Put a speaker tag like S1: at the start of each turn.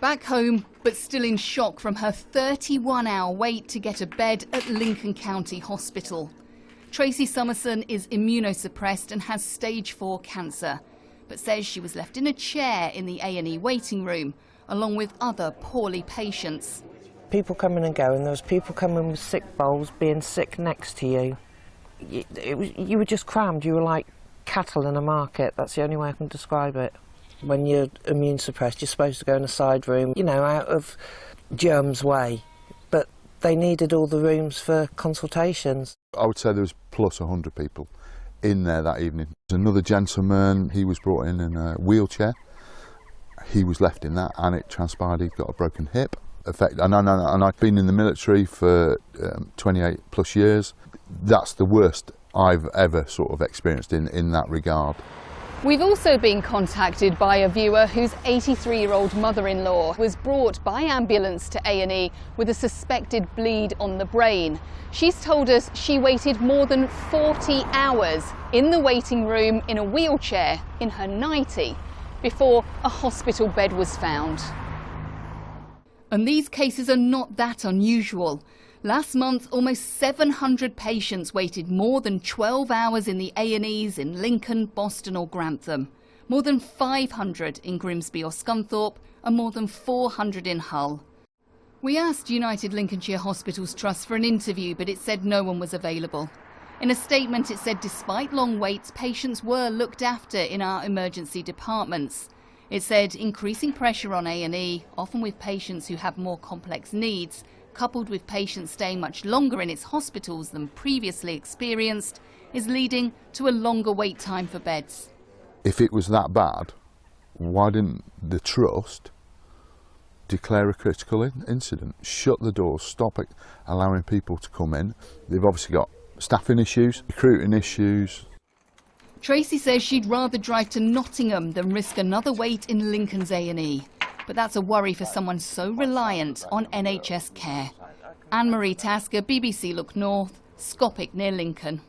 S1: Back home, but still in shock from her 31-hour wait to get a bed at Lincoln County Hospital. Tracy Summerson is immunosuppressed and has stage 4 cancer, but says she was left in a chair in the A&E waiting room, along with other poorly patients.
S2: People coming and going, there was people coming with sick bowls, being sick next to you. You were just crammed, you were like cattle in a market, that's the only way I can describe it. When you're immune suppressed, you're supposed to go in a side room, you know, out of germs way, but they needed all the rooms for consultations.
S3: I would say there was plus 100 people in there that evening. Another gentleman, he was brought in a wheelchair. He was left in that, and it transpired he'd got a broken hip. And I've been in the military for 28 plus years. That's the worst I've ever sort of experienced in that regard.
S1: We've also been contacted by a viewer whose 83-year-old mother-in-law was brought by ambulance to A&E with a suspected bleed on the brain. She's told us she waited more than 40 hours in the waiting room in a wheelchair in her 90 before a hospital bed was found. And these cases are not that unusual. Last month, almost 700 patients waited more than 12 hours in the A&Es in Lincoln, Boston or Grantham. More than 500 in Grimsby or Scunthorpe and more than 400 in Hull. We asked United Lincolnshire Hospitals Trust for an interview, but it said no one was available. In a statement, it said despite long waits, patients were looked after in our emergency departments. It said increasing pressure on A&E, often with patients who have more complex needs, coupled with patients staying much longer in its hospitals than previously experienced, is leading to a longer wait time for beds.
S3: If it was that bad, why didn't the Trust declare a critical incident? Shut the doors, stop it, allowing people to come in. They've obviously got staffing issues, recruiting issues.
S1: Tracy says she'd rather drive to Nottingham than risk another wait in Lincoln's A&E. But that's a worry for someone so reliant on NHS care. Anne-Marie Tasker, BBC Look North, Scoppick near Lincoln.